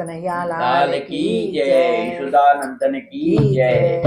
कन्हैया लाल की जय, यशोदानंदन की जय।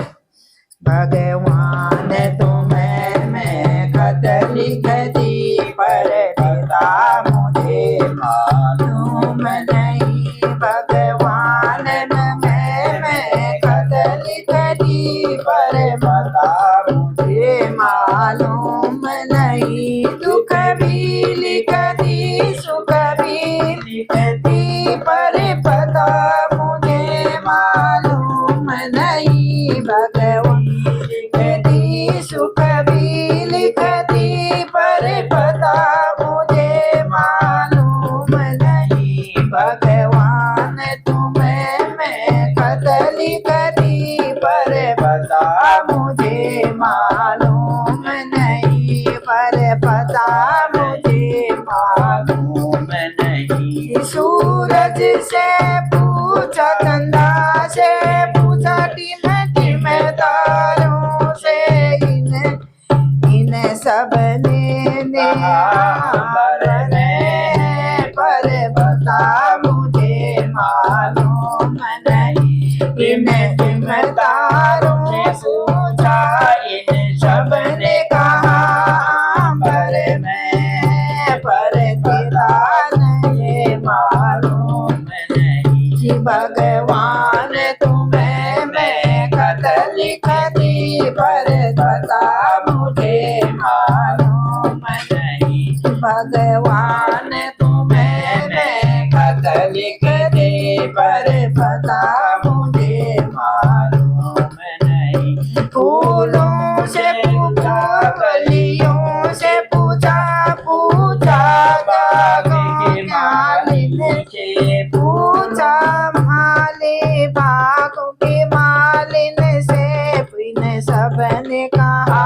भगवान तुम्हें मैं खत लिख दी, पर पिता मुझे मालूम नहीं। भगवान मैं खत लिख दी, पर पिता मुझे मालूम नहीं। दुख भी लिख दी, सुख भी लिख दी, पर पता मुझे मालूम नहीं। भगवान लिख दी, सुख भी लिख दी, पर पता मुझे मालूम नहीं। भगवान तुम्हें मैं खत लिख दी, पर पता मुझे मालूम नहीं। पर पता मुझे मालूम नहीं। सूरज से पूछा, चंदा से पूछा, टिम टिम तारों से, इन सब ने पर बता मुझे मालूम नहीं। टिम टिम तारों से पूछा, इन सब ने कहा पर मैं, पर तेरा नहीं मालूम नहीं। भगवान तुम्हें मैं खत लिख दी, पर पता मुझे मालूम नहीं। भगवान तुम्हें मैं खत लिख दी, पर पता मुझे मालूम नहीं। फूलों से पूछा, कलियों से पूछा, पूछा बागों के मालिन से पूछा, माली बागों के मालिन से, इन सब ने कहा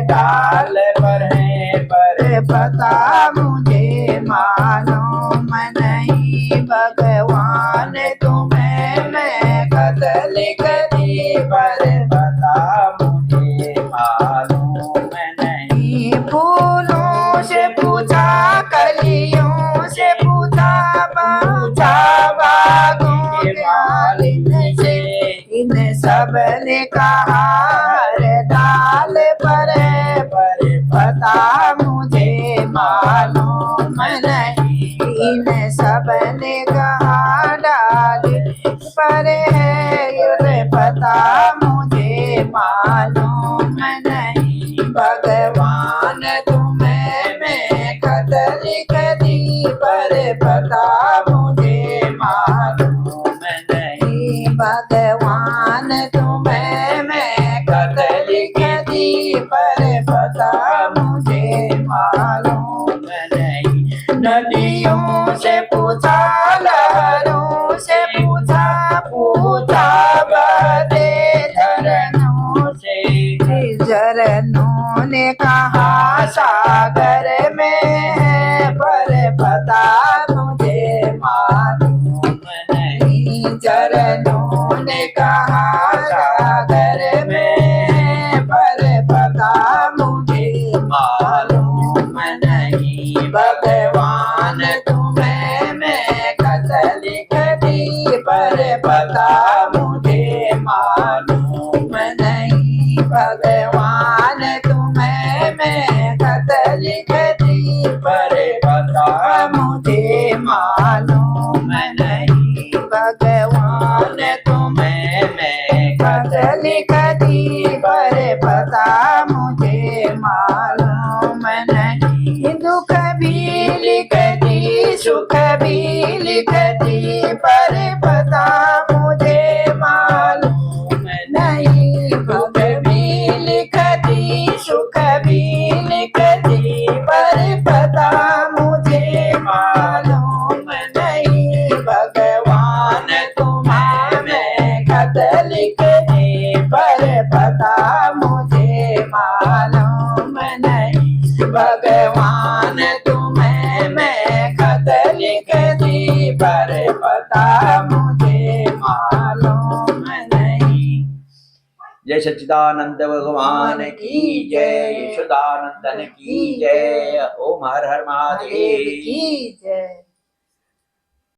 डाल पर है, पर पता मुझे मालूम नहीं। भगवान तुम्हें मैं खत लिख दी, पर पता मुझे मालूम नहीं। फूलों से पूछा, कलियों से पूछा, पूछा बागों के मालिन से, इन सब ने कहा डाल पर पता मुझे मालूम नहीं। इन सब ने कहा डाल पर है, पता मुझे मालूम नहीं। भगवान तुम्हें मैं खत लिख दी, पर पता मुझे मालूम नहीं। भगवान तुम्हें मैं खत लिख दी, पर पता मुझे मालूम नहीं। नदियों से पूछा, लहरों से पूछा, पूछा बहते झरनों से, झरनों ने कहा सागर में है, पर पता मुझे मालूम नहीं। झरनों ने कहा सागर में है, पर पता मुझे मालूम नहीं। भगवान तुम्हें मैं खत लिख दी, पर पता मुझे मालूम नहीं। भगवान तुम्हें मैं खत लिख दी, पर पता मुझे मालूम नहीं। भगवान तुम्हें मैं खत लिख दी, पर पता मुझे मालूम नहीं। दुख भी लिख दी, सुख भी लिख दी, पर पता मुझे मालूम नहीं। दुख भी लिख दी, सुख भी लिख दी, पर पता मुझे मालूम नहीं। भगवान तुम्हें मैं खत लिख दी, पर पता मुझे मालूम नहीं। भगवान तुम्हें मैं खत लिख दी, पर पता मुझे मालूम नहीं। जय सच्चिदानंद भगवान की जय, यशोदानंदन की जय। ओम हर हर महादेव की जय।